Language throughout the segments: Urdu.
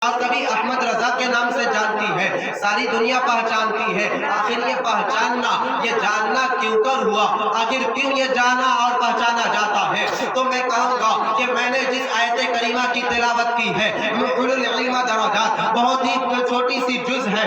اور کبھی احمد رضا کے نام سے جانتی ہے، ساری دنیا پہچانتی ہے۔ آخر یہ پہچاننا، یہ جاننا کیوں کر ہوا؟ آخر کیوں یہ جانا اور پہچانا جاتا ہے؟ تو میں کہوں گا کہ میں نے جس آیت کریمہ کی تلاوت کی ہے، اولو العلم درجات، بہت ہی چھوٹی سی جز ہے،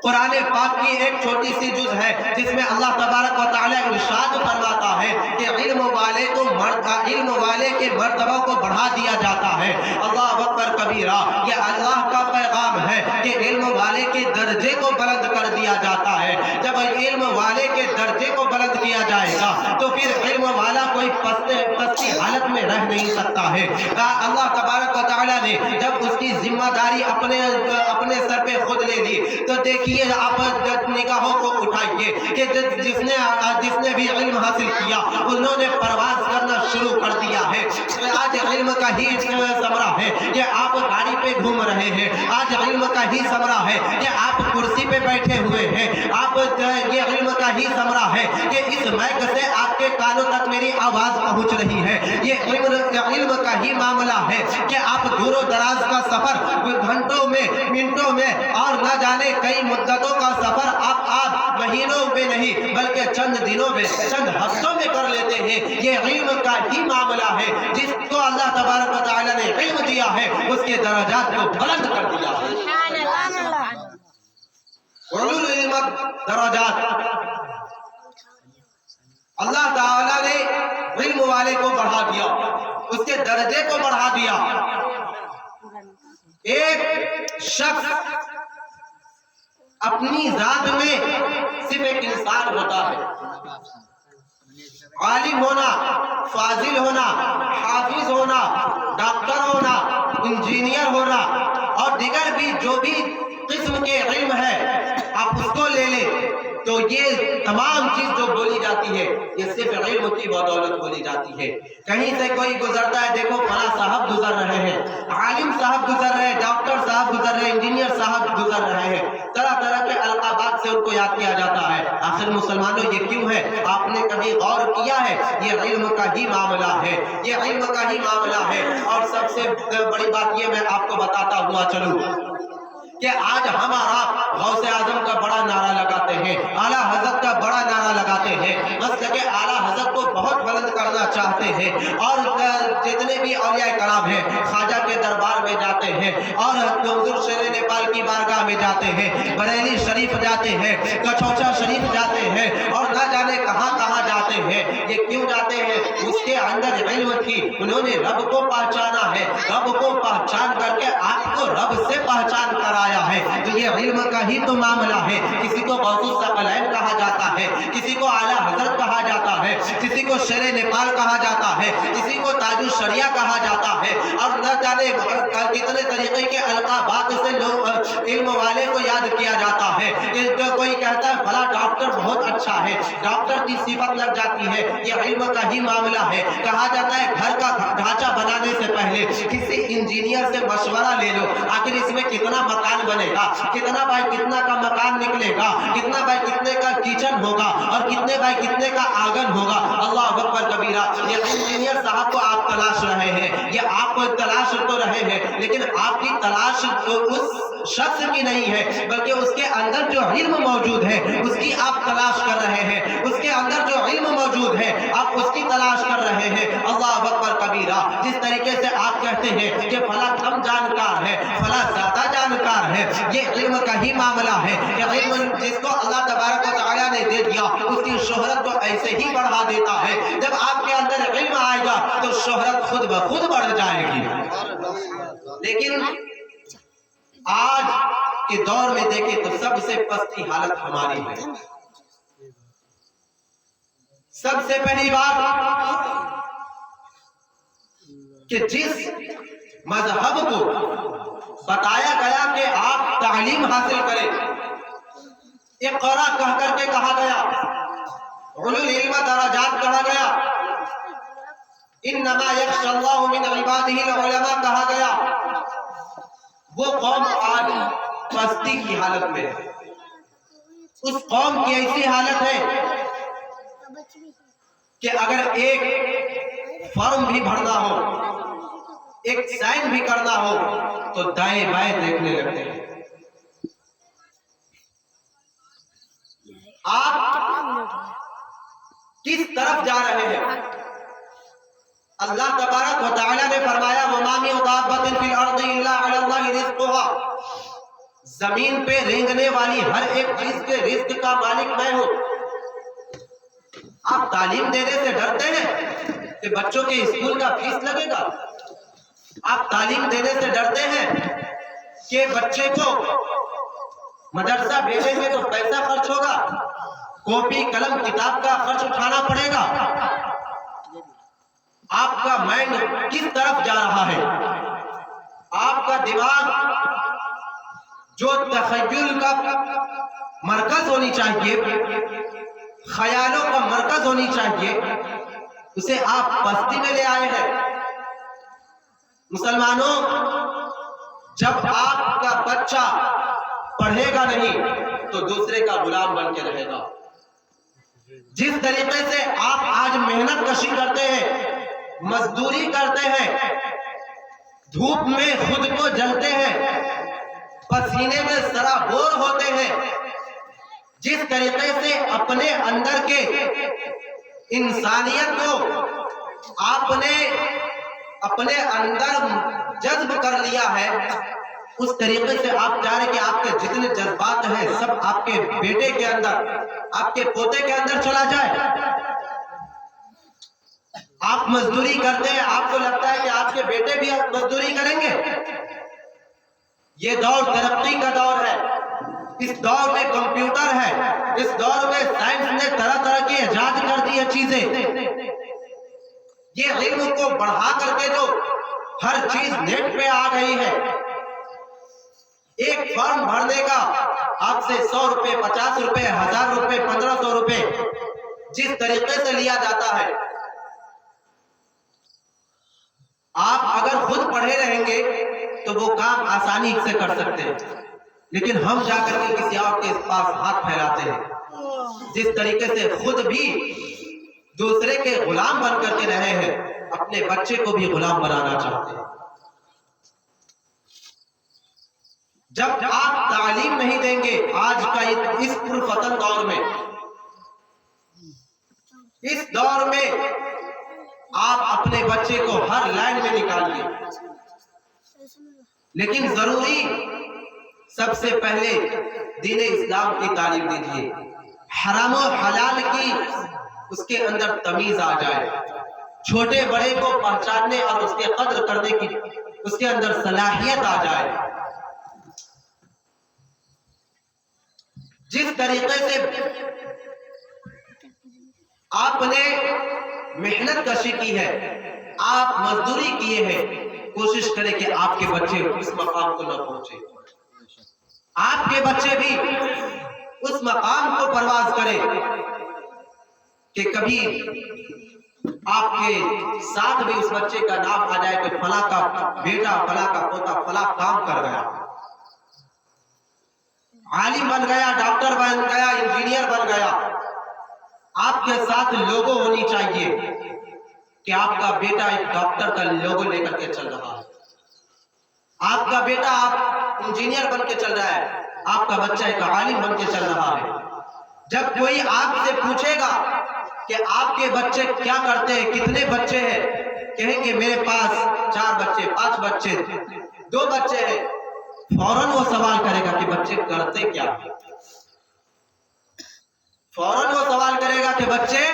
قرآن پاک کی ایک چھوٹی سی جز ہے، جس میں اللہ تبارک و تعالی ارشاد فرماتا ہے کہ علم والے کے مرتبہ کو بڑھا دیا جاتا ہے۔ اللہ اکبر کبیرہ، یہ اللہ کا پیغام ہے کہ علم والے کے درجے کو بلند کر دیا جاتا ہے۔ جب علم والے کے درجے کو بلند کیا جائے گا تو پھر علم والا کوئی پستی حالت میں رہ نہیں سکتا ہے۔ اللہ تبارک و تعالی نے جب اس کی ذمہ داری اپنے سر پہ خود لے لی تو دیکھیے آپ نگاہوں کو اٹھائیے کہ جس نے بھی علم حاصل کیا انہوں نے پرواز کرنا شروع کر دیا ہے۔ آج علم کا ہی ثمرہ ہے کہ آپ گاڑی پہ گھوم رہے ہیں، آج علم کا ہی ثمرہ ہے کہ آپ کرسی پہ بیٹھے ہوئے ہیں، یہ علم کا ہی ثمرہ ہے کہ اس مائک سے آپ کے کانوں تک میری آواز پہنچ رہی ہے۔ یہ علم کا ہی معاملہ ہے کہ آپ دور و دراز کا سفر گھنٹوں میں، منٹوں میں اور نہ جانے کئی مدتوں کا سفر آپ مہینوں میں نہیں بلکہ چند دنوں میں، چند ہفتوں میں کر لیتے ہیں۔ یہ علم کا ہی معاملہ ہے۔ جس کو اللہ تبارک و تعالی نے علم دیا ہے اس کے درجات کو بلند کر دیا ہے۔ اولو العلم درجات، اللہ تعالی نے علم والے کو بڑھا دیا، اس کے درجے کو بڑھا دیا۔ ایک شخص اپنی ذات میں صرف ایک انسان ہوتا ہے، عالم ہونا، فاضل ہونا، حافظ ہونا، ڈاکٹر ہونا، انجینئر ہونا اور دیگر بھی جو بھی قسم کے علم ہے آپ اس کو لے لیں تو یہ تمام چیز جو بولی جاتی ہے یہ صرف علم کی بدولت بولی جاتی ہے۔ کہیں سے کوئی گزرتا ہے، دیکھو فلاں صاحب گزر رہے ہیں، عالم صاحب گزر رہے ہیں، ڈاکٹر صاحب گزر رہے ہیں، انجینئر صاحب گزر رہے ہیں، طرح طرح کے القابات سے ان کو یاد کیا جاتا ہے۔ آخر مسلمانوں یہ کیوں ہے؟ آپ نے کبھی غور کیا ہے؟ یہ علم کا ہی معاملہ ہے، یہ علم کا ہی معاملہ ہے۔ اور سب سے بڑی بات یہ میں آپ کو بتاتا ہوا چلوں کہ آج ہمارا غوث اعظم کا بڑا نعرہ لگاتے ہیں، اعلیٰ حضرت کا بڑا نعرہ لگاتے ہیں، مسلک اعلیٰ حضرت کو بہت بلند کرنا چاہتے ہیں، اور جتنے بھی اولیاء کرام ہیں خواجہ کے دربار میں جاتے ہیں اور حضور شیر نیپال کی بارگاہ میں جاتے ہیں، بریلی شریف جاتے ہیں، کچھوچا شریف جاتے ہیں اور نہ جانے کہاں کہاں جاتے ہیں۔ یہ کیوں جاتے ہیں؟ اس کے اندر علم تھی، انہوں نے رب کو پہچانا ہے، رب کو پہچان کر کے آپ کو رب سے پہچان کرایا ہے۔ تو یہ علم کا ہی تو معاملہ ہے۔ کسی کو غوث الثقلین کہا جاتا ہے، کسی کو اعلیٰ حضرت کہا جاتا ہے، کسی کو شیر نیپال کہا جاتا ہے، کسی کو تاج الشریعہ کہا جاتا ہے، اور نہ جانے کتنے طریقے کے القابات سے لوگ علم والے کو یاد کیا جاتا ہے۔ کوئی کہتا ہے فلاں ڈاکٹر بہت اچھا ہے، ڈاکٹر کی صفت لگ جاتی ہے، یہ علم کا ہی معاملہ ہے۔ کہا جاتا ہے گھر کا ڈھانچہ بنانے سے پہلے کسی انجینئر سے مشورہ لے لو، آخر اس میں کتنا مکان بنے گا، کتنا بائی کتنا کا مکان نکلے گا، کتنا بائی کتنے کا کچن ہوگا اور کتنے بائی کتنے کا آنگن ہوگا۔ اللہ اکبر کبیرہ، یہ انجینئر صاحب کو آپ تلاش رہے ہیں، یہ آپ کو تلاش تو رہے ہیں، لیکن آپ کی تلاش اس شخص کی نہیں ہے بلکہ اس کے اندر جو علم موجود ہے اس کی آپ تلاش کر رہے ہیں، اس کے اندر جو علم موجود ہے آپ اس کی تلاش کر رہے ہیں۔ اللہ اکبر کبیرہ، جس طریقے سے آپ کہتے ہیں کہ فلاں کم جانکار ہے، فلاں زیادہ جانکار ہے، یہ علم کا ہی معاملہ ہے۔ یہ علم جس کو اللہ تبارک و تعالی نے دے دیا اس کی شہرت کو ایسے ہی بڑھا دیتا ہے۔ جب آپ کے اندر علم آئے گا تو شہرت خود بخود بڑھ جائے گی۔ لیکن آج کے دور میں دیکھیں تو سب سے پستی حالت ہماری ہے۔ سب سے پہلی بات کہ جس مذہب کو بتایا گیا کہ آپ تعلیم حاصل کریں، اقرا کہہ کر کے کہا گیا، اولو العلم درجات کہا گیا، انما یخشی اللہ من عبادہ العلماء کہا گیا، وہ قوم آج پستی کی حالت میں ہے۔ اس قوم کی ایسی حالت ہے کہ اگر ایک فارم بھی بھرنا ہو ایک سائن بھی کرنا ہو تو دائیں بائیں دیکھنے لگتے ہیں. آپ کس طرف جا رہے ہیں؟ اللہ تبارک و تعالی نے فرمایا وَمَا مِن دَابَّةٍ فِي الْأَرْضِ إِلَّا عَلَى اللَّهِ رِزْقُهَا، زمین پہ رینگنے والی ہر ایک چیز کے رزق کا مالک میں ہوں. آپ تعلیم دینے سے ڈرتے ہیں کہ بچوں کے اسکول کا فیس لگے گا؟ آپ تعلیم دینے سے ڈرتے ہیں کہ بچے کو مدرسہ بھیجیں گے تو پیسہ خرچ ہوگا، کاپی قلم کتاب کا خرچ اٹھانا پڑے گا؟ آپ کا مائنڈ کس طرف جا رہا ہے؟ آپ کا دماغ جو تخیل کا مرکز ہونی چاہیے، خیالوں کا مرکز ہونی چاہیے، اسے آپ پستی میں لے آئے ہیں. مسلمانوں، جب آپ کا بچہ پڑھے گا نہیں تو دوسرے کا غلام بن کے رہے گا. جس طریقے سے آپ آج محنت کشی کرتے ہیں، مزدوری کرتے ہیں، دھوپ میں خود کو جلتے ہیں، پسینے میں سرابور ہوتے ہیں، جس طریقے سے اپنے اندر کے انسانیت کو آپ نے اپنے اندر جذب کر لیا ہے، اس طریقے سے آپ چاہ رہے کہ آپ کے جتنے جذبات ہیں سب آپ کے بیٹے کے اندر، آپ کے پوتے کے اندر چلا جائے. آپ مزدوری کرتے ہیں، آپ کو لگتا ہے کہ آپ کے بیٹے بھی مزدوری کریں گے. یہ دور ترقی کا دور ہے، اس دور میں کمپیوٹر ہے، اس دور میں سائنس نے طرح طرح کی ایجاد کر دی ہے چیزیں. یہ علم کو بڑھا کر کے جو ہر چیز نیٹ پہ آ گئی ہے. ایک فارم بھرنے کا آپ سے 100 روپے، 50 روپے، 1000 روپے، 1500 روپے جس طریقے سے لیا جاتا ہے، آپ اگر خود پڑھے رہیں گے تو وہ کام آسانی سے کر سکتے ہیں. لیکن ہم جا کر کے کسی اور کے پاس ہاتھ پھیلاتے ہیں. جس طریقے سے خود بھی دوسرے کے غلام بن کر کے رہے ہیں، اپنے بچے کو بھی غلام بنانا چاہتے ہیں. جب آپ تعلیم نہیں دیں گے آج کا اس پرفتن دور میں، اس دور میں آپ اپنے بچے کو ہر لائن میں نکالیے، لیکن ضروری سب سے پہلے دین اسلام کی تعلیم دیجیے. حرام و حلال کی اس کے اندر تمیز آ جائے، چھوٹے بڑے کو پہچاننے اور اس کے قدر کرنے کی اس کے اندر صلاحیت آ جائے. جس طریقے سے آپ نے محنت کشی کی ہے، آپ مزدوری کیے ہیں، کوشش کریں کہ آپ کے بچے اس مقام کو نہ پہنچے. آپ کے بچے بھی اس مقام کو پرواز کریں کہ کبھی آپ کے ساتھ بھی اس بچے کا نام آ جائے کہ فلاں کا بیٹا، فلاں کا پوتا فلاں کام کر گیا، عالم بن گیا، ڈاکٹر بن گیا، انجینئر بن گیا. آپ کے ساتھ لوگو ہونی چاہیے کہ آپ کا بیٹا ایک ڈاکٹر کا لوگو لے کر کے چل رہا ہے، آپ کا بیٹا آپ انجینئر بن کے چل رہا ہے، آپ کا بچہ ایک عالم بن کے چل رہا ہے. جب کوئی آپ سے پوچھے گا کہ آپ کے بچے کیا کرتے ہیں، کتنے بچے ہیں، کہیں کہ میرے پاس 4 بچے، 5 بچے، 2 بچے ہیں، فوراً وہ سوال کرے گا کہ بچے کرتے کیا ہیں. فوراً وہ سوال کرے گا کہ بچے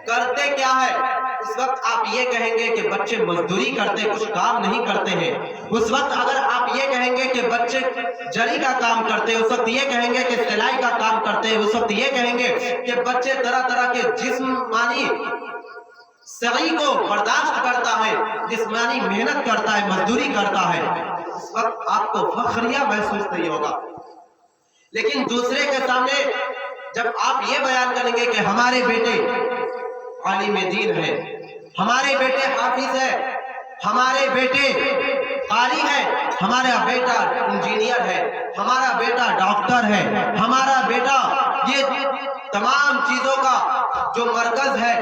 کرتے کیا ہے. اس وقت آپ یہ کہیں گے کہ بچے مزدوری کرتے، کچھ کام نہیں کرتے ہیں. اس وقت اگر آپ یہ کہیں گے کہ بچے جری کا کام کرتے، اس وقت یہ کہیں گے کہ سلائی کا کام کرتے، اس وقت یہ کہیں گے کہ بچے طرح طرح کے جسمانی سعی کو برداشت کرتا ہے، جسمانی محنت کرتا ہے، مزدوری کرتا ہے. اس وقت آپ کو فخریہ محسوس نہیں ہوگا. لیکن دوسرے کے سامنے جب آپ یہ بیان کریں گے کہ ہمارے بیٹے عالم دین ہے، ہمارے بیٹے حافظ ہے، ہمارے بیٹے قاری ہے، ہمارا بیٹا انجینئر ہے، ہمارا بیٹا ڈاکٹر ہے، ہمارا بیٹا یہ تمام چیزوں کا جو مرکز ہے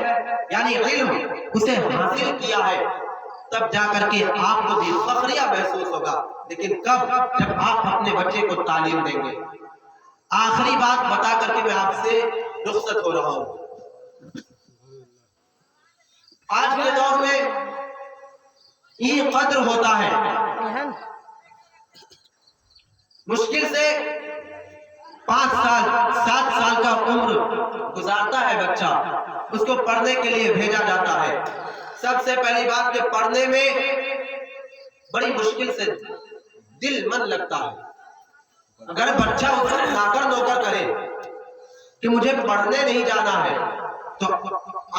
یعنی علم اسے حاصل کیا ہے، تب جا کر کے آپ کو بھی فخریہ محسوس ہوگا. لیکن کب؟ جب آپ اپنے بچے کو تعلیم دیں گے. آخری بات بتا کر کے میں آپ سے رخصت ہو رہا ہوں. آج کے دور میں یہ قدر ہوتا ہے. مشکل سے 5 سال 7 سال کا عمر گزارتا ہے بچہ، اس کو پڑھنے کے لیے بھیجا جاتا ہے. سب سے پہلی بات کہ پڑھنے میں بڑی مشکل سے دل من لگتا ہے. اگر بچہ اس کو ناکر نوکر کرے کہ مجھے پڑھنے نہیں جانا ہے تو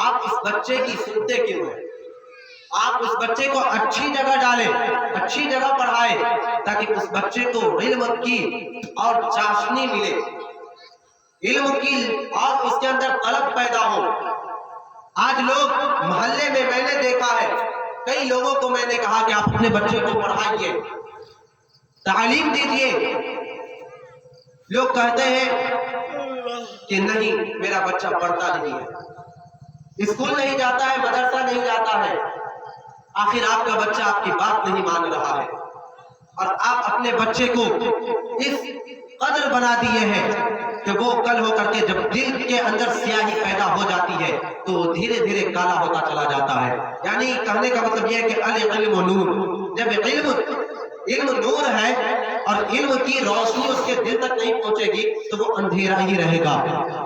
آپ اس بچے کی سنتے کیوں ہیں؟ آپ اس بچے کو اچھی جگہ ڈالیں، اچھی جگہ پڑھائیں تاکہ اس بچے کو علم کی اور چاشنی ملے، علم کی اور اس کے اندر طلب پیدا ہو. آج لوگ محلے میں نے دیکھا ہے، کئی لوگوں کو میں نے کہا کہ آپ اپنے بچے کو پڑھائیے، تعلیم دیجیے. لوگ کہتے ہیں کہ نہیں میرا بچہ پڑھتا نہیں ہے، اسکول نہیں جاتا ہے، مدرسہ نہیں جاتا ہے. آخر آپ کا بچہ آپ کی بات نہیں مان رہا ہے اور آپ اپنے بچے کو اس قدر بنا دیے ہیں کہ وہ کل ہو کر کے جب دل کے اندر سیاہی پیدا ہو جاتی ہے تو وہ دھیرے دھیرے کالا ہوتا چلا جاتا ہے. یعنی کہنے کا مطلب یہ ہے کہ العلم نور. جب علم نور ہے اور علم کی روشنی اس کے دل تک نہیں پہنچے گی تو وہ اندھیرا ہی رہے گا.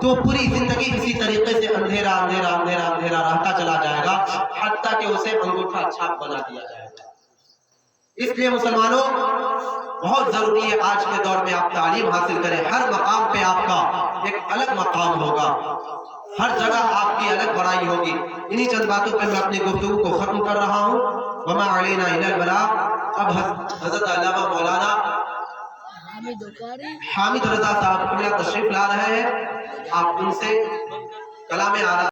تو پوری زندگی اسی طریقے سے اندھیرا اندھیرا اندھیرا اندھیرا رہتا چلا جائے گا حتیٰ کہ اسے انگوٹھا چھاپ بنا دیا جائے گا. اس لیے مسلمانوں بہت ضروری ہے آج کے دور میں آپ تعلیم حاصل کریں. ہر مقام پہ آپ کا ایک الگ مقام ہوگا، ہر جگہ آپ کی الگ بڑائی ہوگی. انہی چند باتوں پہ میں اپنی گفتگو کو ختم کر رہا ہوں. وما علینا الا البلاغ. اب حضرت علامہ مولانا حامد رضا صاحب تشریف لا رہے ہیں. آپ ان سے کلام اعلیٰ